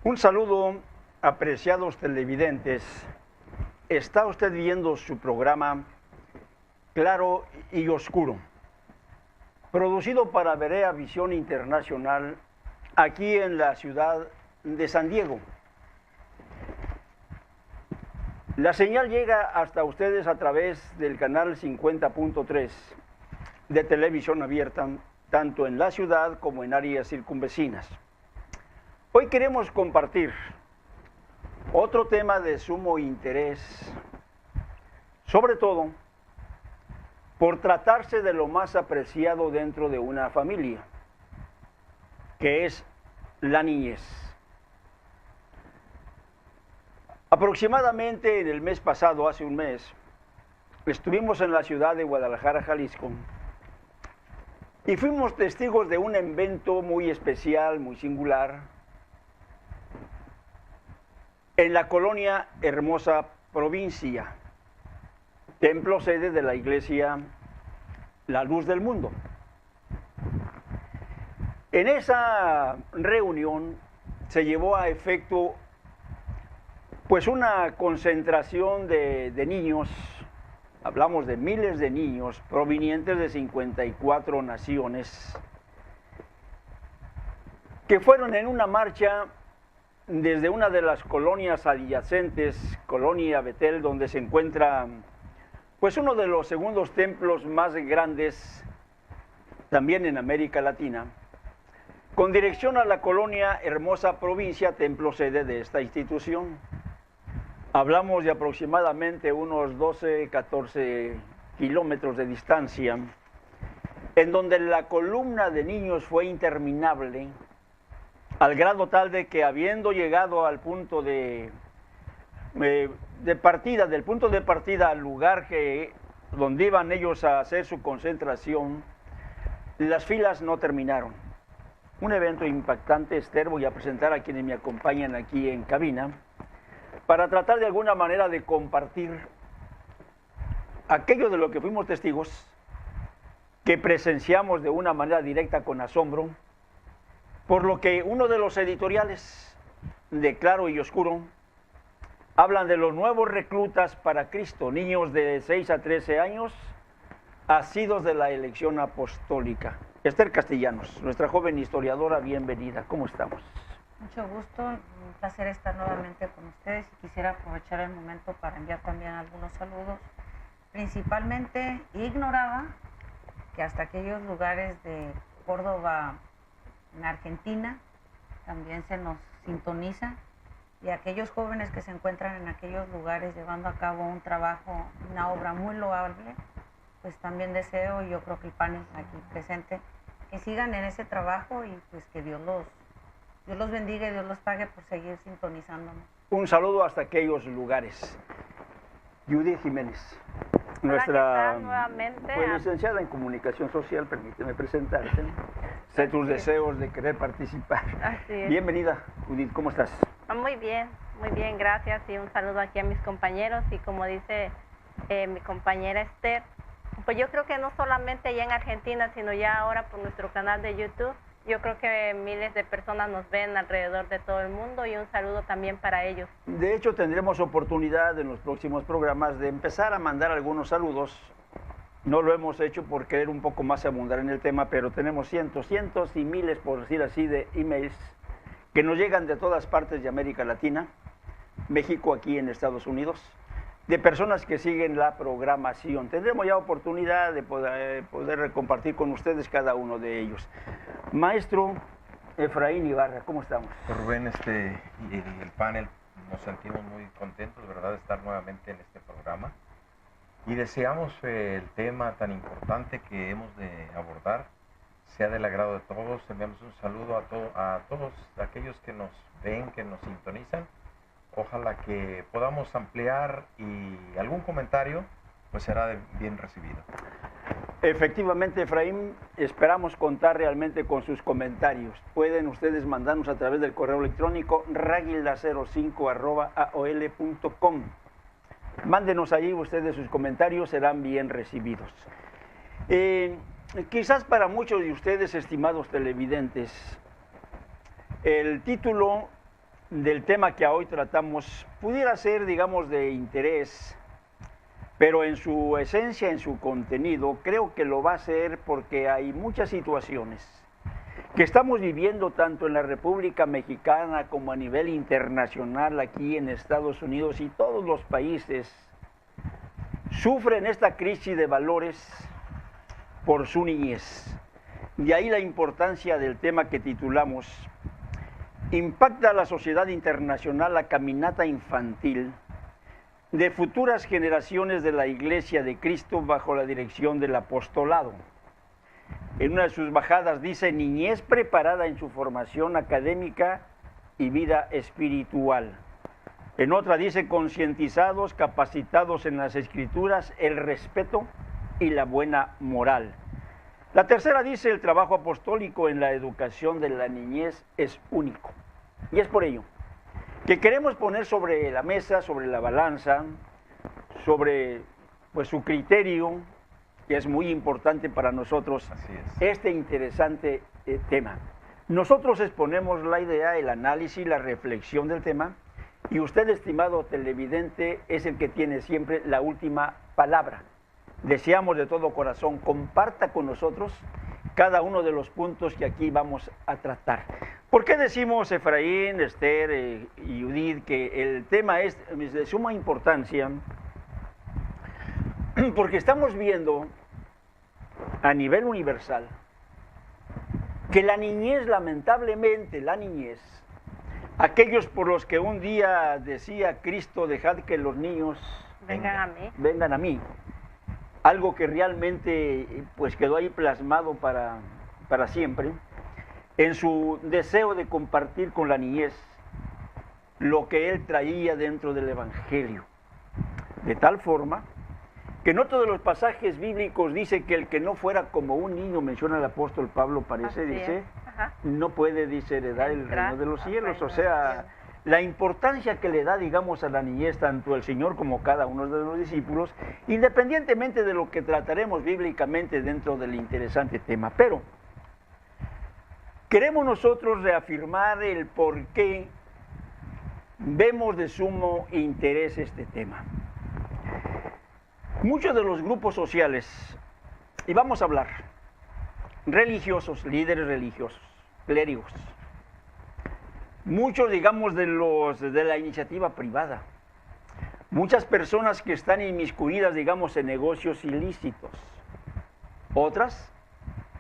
Un saludo, apreciados televidentes. Está usted viendo su programa Claro y Oscuro, producido para Berea Visión Internacional, aquí en la ciudad de San Diego. La señal llega hasta ustedes a través del canal 50.3 de televisión abierta, tanto en la ciudad como en áreas circunvecinas. Hoy queremos compartir otro tema de sumo interés, sobre todo por tratarse de lo más apreciado dentro de una familia, que es la niñez. Aproximadamente en el mes pasado, hace un mes, estuvimos en la ciudad de Guadalajara, Jalisco, y fuimos testigos de un evento muy especial, muy singular, en la colonia Hermosa Provincia, templo sede de la iglesia La Luz del Mundo. En esa reunión se llevó a efecto pues una concentración de niños, hablamos de miles de niños provenientes de 54 naciones, que fueron en una marcha desde una de las colonias adyacentes, Colonia Betel, donde se encuentra pues uno de los segundos templos más grandes también en América Latina, con dirección a la colonia Hermosa Provincia, templo sede de esta institución. Hablamos de aproximadamente unos 12, 14 kilómetros de distancia, en donde la columna de niños fue interminable, al grado tal de que habiendo llegado al punto de partida, del punto de partida al lugar donde iban ellos a hacer su concentración, las filas no terminaron. Un evento impactante. Esther, voy a presentar a quienes me acompañan aquí en cabina, para tratar de alguna manera de compartir aquello de lo que fuimos testigos, que presenciamos de una manera directa con asombro, por lo que uno de los editoriales de Claro y Oscuro hablan de los nuevos reclutas para Cristo, niños de 6 a 13 años, asidos de la elección apostólica. Esther Castellanos, nuestra joven historiadora, bienvenida. ¿Cómo estamos? Mucho gusto, un placer estar nuevamente con ustedes y quisiera aprovechar el momento para enviar también algunos saludos. Principalmente ignoraba que hasta aquellos lugares de Córdoba, en Argentina, también se nos sintoniza, y aquellos jóvenes que se encuentran en aquellos lugares llevando a cabo un trabajo, una obra muy loable, pues también deseo, y yo creo que el panel aquí presente, que sigan en ese trabajo y pues que Dios los bendiga y Dios los pague por seguir sintonizándonos. Un saludo hasta aquellos lugares. Judith Jiménez, nuestra nuevamente pues, licenciada en comunicación social, permíteme presentarte. Sé tus deseos de querer participar. Así es. Bienvenida, Judith, ¿cómo estás? Muy bien, gracias, y un saludo aquí a mis compañeros, y como dice mi compañera Esther, pues yo creo que no solamente allá en Argentina, sino ya ahora por nuestro canal de YouTube, yo creo que miles de personas nos ven alrededor de todo el mundo, y un saludo también para ellos. De hecho, tendremos oportunidad en los próximos programas de empezar a mandar algunos saludos. No lo hemos hecho por querer un poco más abundar en el tema, pero tenemos cientos y miles, por decir así, de emails que nos llegan de todas partes de América Latina, México, aquí en Estados Unidos, de personas que siguen la programación. Tendremos ya oportunidad de poder compartir con ustedes cada uno de ellos. Maestro Efraín Ibarra, ¿cómo estamos? Rubén, y el panel, nos sentimos muy contentos, ¿verdad?, de estar nuevamente en este programa. Y deseamos el tema tan importante que hemos de abordar sea del agrado de todos. Enviamos un saludo a todos aquellos que nos ven, que nos sintonizan. Ojalá que podamos ampliar, y algún comentario pues será bien recibido. Efectivamente, Efraín, esperamos contar realmente con sus comentarios. Pueden ustedes mandarnos a través del correo electrónico raguilda05@aol.com. Mándenos ahí ustedes sus comentarios, serán bien recibidos. Quizás para muchos de ustedes, estimados televidentes, el título del tema que hoy tratamos pudiera ser, digamos, de interés, pero en su esencia, en su contenido, creo que lo va a ser porque hay muchas situaciones que estamos viviendo tanto en la República Mexicana como a nivel internacional aquí en Estados Unidos, y todos los países sufren esta crisis de valores por su niñez. De ahí la importancia del tema que titulamos "Impacta a la sociedad internacional la caminata infantil de futuras generaciones de la Iglesia de Cristo bajo la dirección del apostolado". En una de sus bajadas dice: niñez preparada en su formación académica y vida espiritual. En otra dice: concientizados, capacitados en las Escrituras, el respeto y la buena moral. La tercera dice: el trabajo apostólico en la educación de la niñez es único. Y es por ello que queremos poner sobre la mesa, sobre la balanza, sobre pues su criterio, que es muy importante para nosotros, este interesante tema. Nosotros exponemos la idea, el análisis, la reflexión del tema, y usted, estimado televidente, es el que tiene siempre la última palabra. Deseamos de todo corazón comparta con nosotros cada uno de los puntos que aquí vamos a tratar. ¿Por qué decimos, Efraín, Esther y Judith, que el tema es de suma importancia? Porque estamos viendo a nivel universal que la niñez, lamentablemente la niñez, aquellos por los que un día decía Cristo: dejad que los niños vengan a mí, algo que realmente pues quedó ahí plasmado para siempre, en su deseo de compartir con la niñez lo que él traía dentro del Evangelio, de tal forma que en otro de los pasajes bíblicos dice que el que no fuera como un niño, menciona el apóstol Pablo, parece, dice, no puede, dice, heredar el reino de los cielos. O sea, la importancia que le da, digamos, a la niñez tanto el Señor como cada uno de los discípulos, independientemente de lo que trataremos bíblicamente dentro del interesante tema. Pero queremos nosotros reafirmar el por qué vemos de sumo interés este tema. Muchos de los grupos sociales, y vamos a hablar, religiosos, líderes religiosos, clérigos, muchos, digamos, de la iniciativa privada, muchas personas que están inmiscuidas, digamos, en negocios ilícitos, otras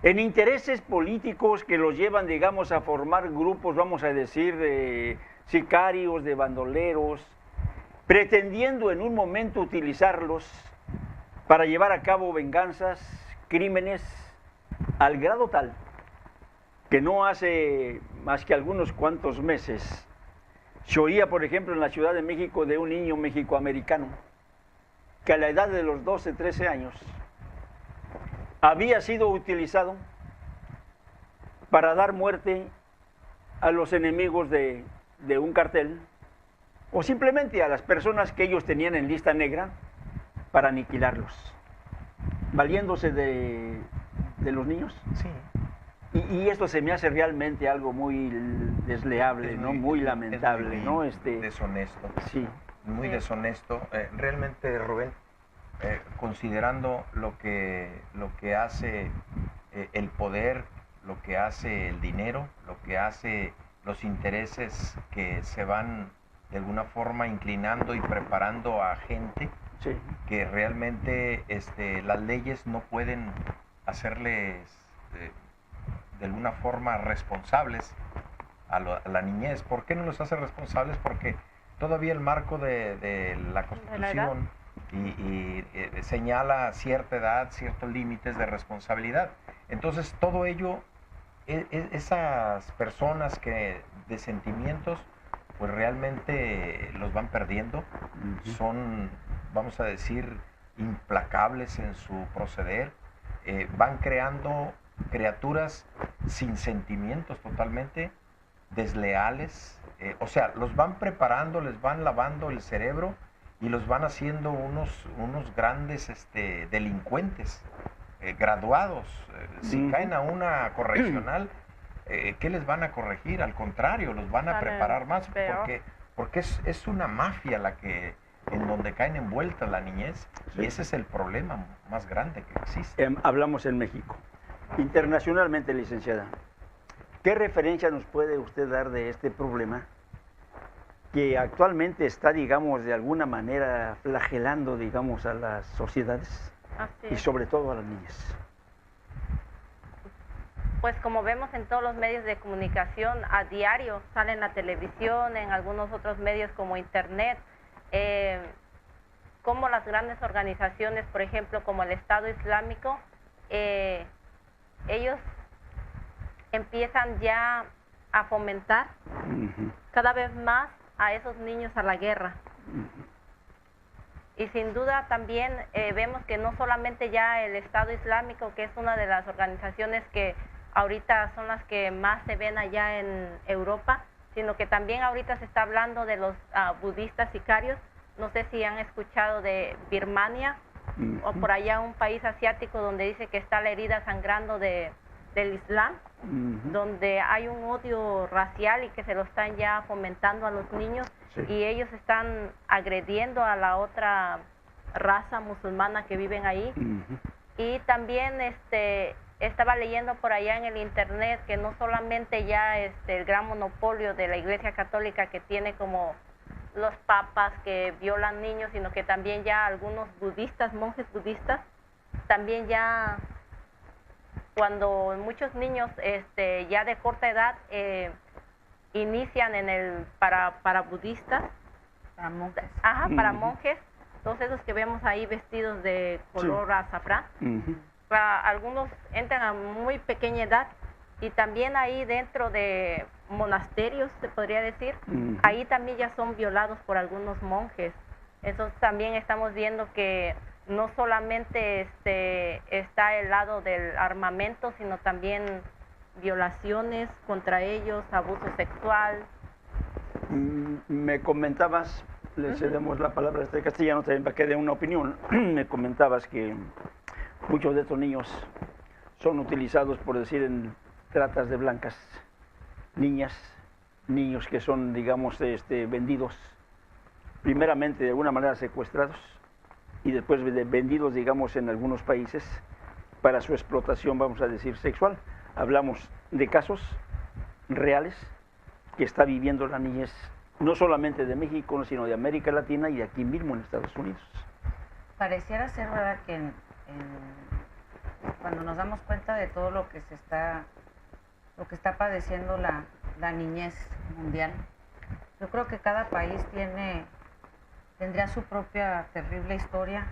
en intereses políticos que los llevan, digamos, a formar grupos, vamos a decir, de sicarios, de bandoleros, pretendiendo en un momento utilizarlos para llevar a cabo venganzas, crímenes, al grado tal que no hace más que algunos cuantos meses se oía, por ejemplo, en la Ciudad de México, de un niño mexicoamericano que a la edad de los 12, 13 años había sido utilizado para dar muerte a los enemigos de un cartel, o simplemente a las personas que ellos tenían en lista negra, para aniquilarlos, valiéndose de los niños. Sí. Y esto se me hace realmente algo muy desleable, ¿no? Muy lamentable, muy ¿no? Deshonesto. Sí. Muy deshonesto. Realmente, Rubén, considerando lo que hace el poder, lo que hace el dinero, lo que hace los intereses que se van de alguna forma inclinando y preparando a gente, Sí. que realmente las leyes no pueden hacerles de alguna forma responsables a la niñez. ¿Por qué no los hace responsables? Porque todavía el marco de la Constitución y señala cierta edad, ciertos límites de responsabilidad. Entonces todo ello, esas personas que de sentimientos, pues realmente los van perdiendo, son, vamos a decir, implacables en su proceder, van creando criaturas sin sentimientos, totalmente desleales, o sea, los van preparando, les van lavando el cerebro y los van haciendo unos grandes delincuentes graduados. Si caen a una correccional, ¿qué les van a corregir? Al contrario, los van a preparar más, porque es una mafia en donde caen envueltas la niñez, y ese es el problema más grande que existe. Hablamos en México. Internacionalmente, licenciada, ¿qué referencia nos puede usted dar de este problema que actualmente está, digamos, de alguna manera flagelando, digamos, a las sociedades y sobre todo a las niñas? Pues como vemos en todos los medios de comunicación, a diario sale en la televisión, en algunos otros medios como internet, como las grandes organizaciones, por ejemplo, como el Estado Islámico, ellos empiezan ya a fomentar cada vez más a esos niños a la guerra. Y sin duda también vemos que no solamente ya el Estado Islámico, que es una de las organizaciones que ahorita son las que más se ven allá en Europa, sino que también ahorita se está hablando de los budistas sicarios. No sé si han escuchado de Birmania o por allá un país asiático donde dice que está la herida sangrando del Islam, donde hay un odio racial y que se lo están ya fomentando a los niños, y ellos están agrediendo a la otra raza musulmana que viven ahí. Y también estaba leyendo por allá en el internet que no solamente ya el gran monopolio de la Iglesia Católica, que tiene como los papas que violan niños, sino que también ya algunos budistas, monjes budistas, también ya cuando muchos niños ya de corta edad inician para budistas, para monjes. Para monjes, todos esos que vemos ahí vestidos de color azafrán, algunos entran a muy pequeña edad, y también ahí dentro de monasterios, se podría decir, ahí también ya son violados por algunos monjes. Entonces también estamos viendo que no solamente está el lado del armamento, sino también violaciones contra ellos, abuso sexual. Me comentabas, le cedemos la palabra a castellano también para que dé una opinión. Me comentabas que muchos de estos niños son utilizados, por decir, en tratas de blancas, niños que son, digamos, vendidos, primeramente de alguna manera secuestrados y después vendidos, digamos, en algunos países para su explotación, vamos a decir, sexual. Hablamos de casos reales que está viviendo la niñez, no solamente de México, sino de América Latina y de aquí mismo en Estados Unidos. Pareciera ser verdad que cuando nos damos cuenta de todo lo que está padeciendo la niñez mundial, yo creo que cada país tendría su propia terrible historia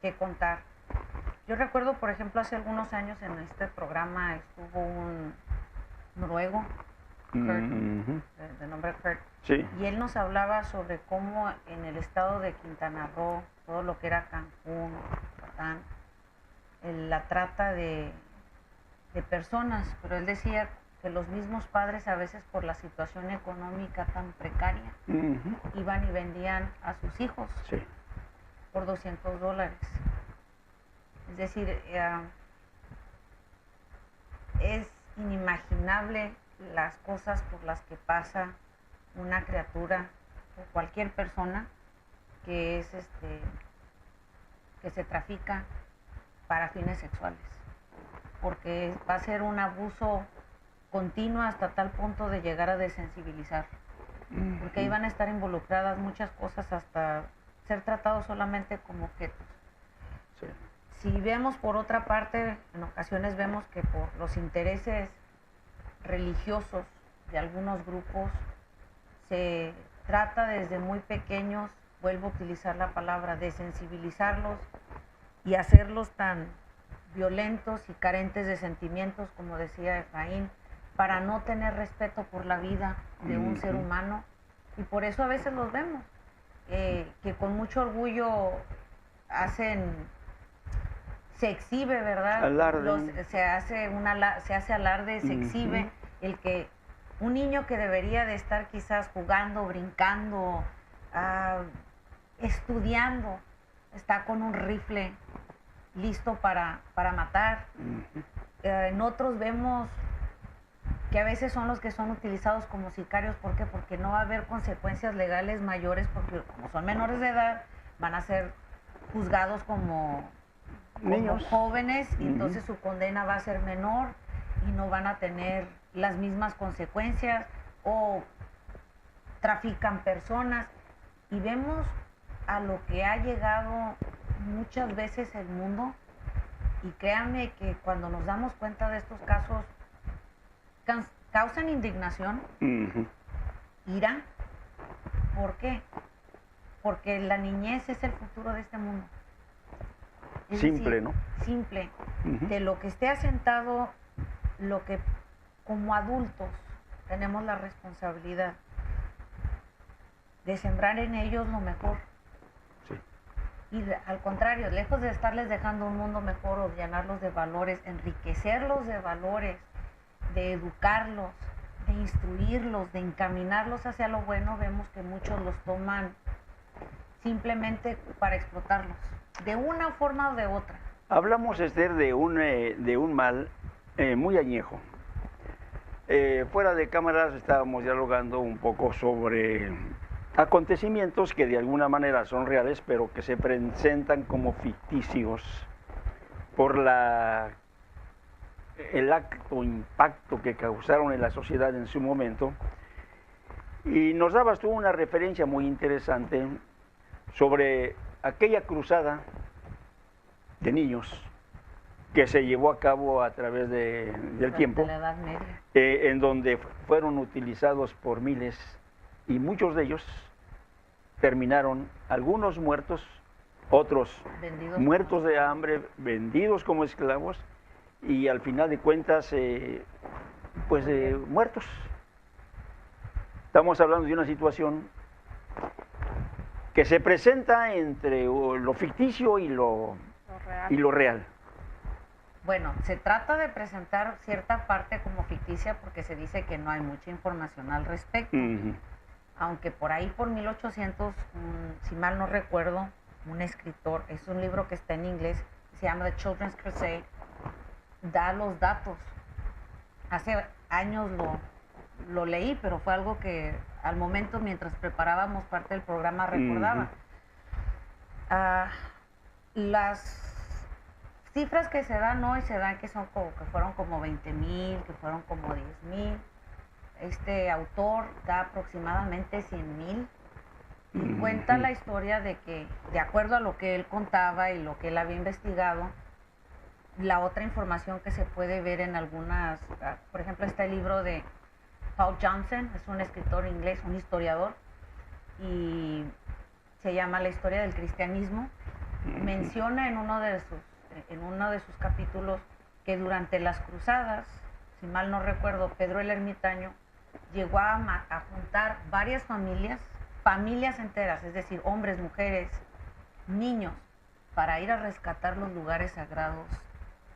que contar. Yo recuerdo, por ejemplo, hace algunos años en este programa estuvo un noruego, Kurt, de nombre Kurt, y él nos hablaba sobre cómo en el estado de Quintana Roo, todo lo que era Cancún, Yucatán, la trata de personas, pero él decía que los mismos padres, a veces por la situación económica tan precaria, iban y vendían a sus hijos por $200. Es decir, es inimaginable las cosas por las que pasa una criatura o cualquier persona que se trafica para fines sexuales, porque va a ser un abuso continuo hasta tal punto de llegar a desensibilizar, porque ahí van a estar involucradas muchas cosas, hasta ser tratados solamente como objetos. Si vemos por otra parte, en ocasiones vemos que por los intereses religiosos de algunos grupos se trata desde muy pequeños, vuelvo a utilizar la palabra, desensibilizarlos y hacerlos tan violentos y carentes de sentimientos, como decía Efraín, para no tener respeto por la vida de un ser humano. Y por eso a veces los vemos, que con mucho orgullo se exhibe, ¿verdad? Alarde. Se hace alarde, se exhibe el que un niño que debería de estar quizás jugando, brincando, estudiando, está con un rifle listo para matar. En otros vemos que a veces son los que son utilizados como sicarios. ¿Por qué? Porque no va a haber consecuencias legales mayores, porque como son menores de edad, van a ser juzgados como Niños. jóvenes, y entonces su condena va a ser menor y no van a tener las mismas consecuencias, o trafican personas. Y vemos a lo que ha llegado muchas veces el mundo, y créanme que cuando nos damos cuenta de estos casos causan indignación, ira. ¿Por qué? Porque la niñez es el futuro de este mundo. Es Simple, decir, ¿no? Simple. De lo que esté asentado, lo que como adultos tenemos la responsabilidad de sembrar en ellos lo mejor. Sí. Y al contrario, lejos de estarles dejando un mundo mejor o llenarlos de valores, enriquecerlos de valores, de educarlos, de instruirlos, de encaminarlos hacia lo bueno, vemos que muchos los toman simplemente para explotarlos, de una forma o de otra. Hablamos, Esther, de un mal muy añejo. Fuera de cámaras estábamos dialogando un poco sobre acontecimientos que de alguna manera son reales, pero que se presentan como ficticios por el acto, impacto que causaron en la sociedad en su momento. Y nos dabas tú una referencia muy interesante sobre aquella cruzada de niños que se llevó a cabo a través del tiempo, De la Edad Media. en donde fueron utilizados por miles, y muchos de ellos terminaron, algunos muertos, otros Vendidos muertos de hambre, vendidos como esclavos, y al final de cuentas, muertos. Estamos hablando de una situación que se presenta entre lo ficticio y lo real. Bueno, se trata de presentar cierta parte como ficticia porque se dice que no hay mucha información al respecto. Aunque por ahí, por 1800, si mal no recuerdo, un escritor, es un libro que está en inglés, se llama The Children's Crusade, da los datos. Hace años lo leí, pero fue algo que al momento, mientras preparábamos parte del programa, recordaba. Las cifras que se dan hoy se dan que fueron como 20,000, que fueron como 10,000. Este autor da aproximadamente 100,000 y cuenta la historia de que, de acuerdo a lo que él contaba y lo que él había investigado, la otra información que se puede ver en algunas, por ejemplo, está el libro de Paul Johnson, es un escritor inglés, un historiador, y se llama La historia del cristianismo. Menciona en uno de sus capítulos que durante las cruzadas, si mal no recuerdo, Pedro el Ermitaño llegó a juntar varias familias enteras, es decir, hombres, mujeres, niños, para ir a rescatar los lugares sagrados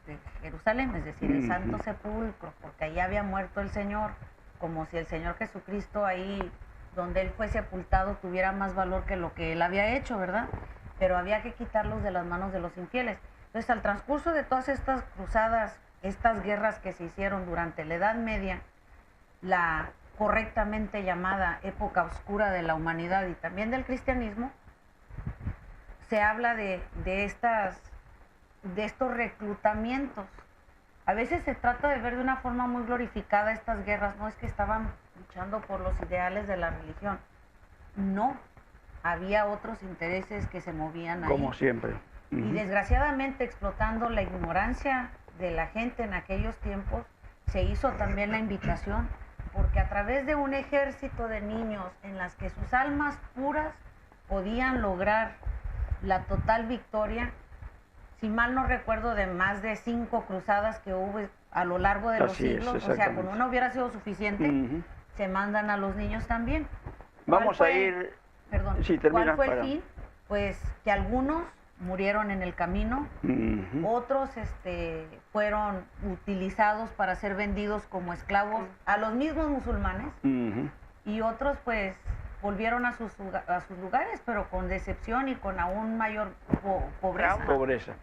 de Jerusalén, es decir, el Santo Sepulcro, porque ahí había muerto el Señor, como si el Señor Jesucristo ahí donde él fue sepultado tuviera más valor que lo que él había hecho, ¿verdad? Pero había que quitarlos de las manos de los infieles. Entonces, al transcurso de todas estas cruzadas, estas guerras que se hicieron durante la Edad Media, la correctamente llamada época oscura de la humanidad y también del cristianismo, se habla de estos reclutamientos. A veces se trata de ver de una forma muy glorificada estas guerras, no es que estaban luchando por los ideales de la religión, no, había otros intereses que se movían ahí. Como siempre. Y desgraciadamente, explotando la ignorancia de la gente en aquellos tiempos, se hizo también la invitación, porque a través de un ejército de niños en las que sus almas puras podían lograr la total victoria, si mal no recuerdo, de más de 5 cruzadas que hubo a lo largo de los siglos, o sea, con una hubiera sido suficiente, se mandan a los niños también. Vamos a ir... Perdón, sí, termina, ¿cuál fue el fin? Pues que algunos murieron en el camino, otros fueron utilizados para ser vendidos como esclavos a los mismos musulmanes, y otros pues volvieron a sus lugares, pero con decepción y con aún mayor pobreza.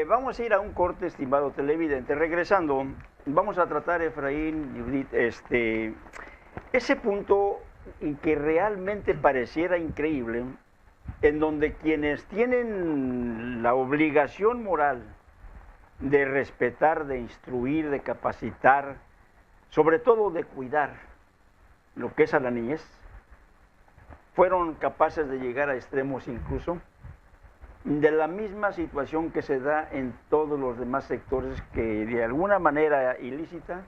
Vamos a ir a un corte, estimado televidente. Regresando, vamos a tratar, Efraín, Judith, ese punto en que realmente pareciera increíble, en donde quienes tienen la obligación moral de respetar, de instruir, de capacitar, sobre todo de cuidar lo que es a la niñez, fueron capaces de llegar a extremos incluso de la misma situación que se da en todos los demás sectores que de alguna manera ilícita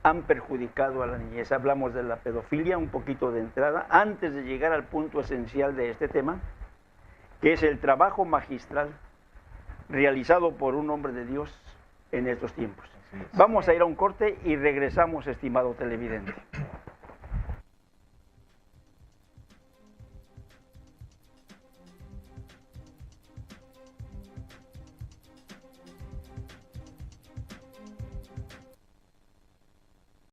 han perjudicado a la niñez. Hablamos de la pedofilia un poquito de entrada, antes de llegar al punto esencial de este tema, que es el trabajo magistral realizado por un hombre de Dios en estos tiempos. Vamos a ir a un corte y regresamos, estimado televidente.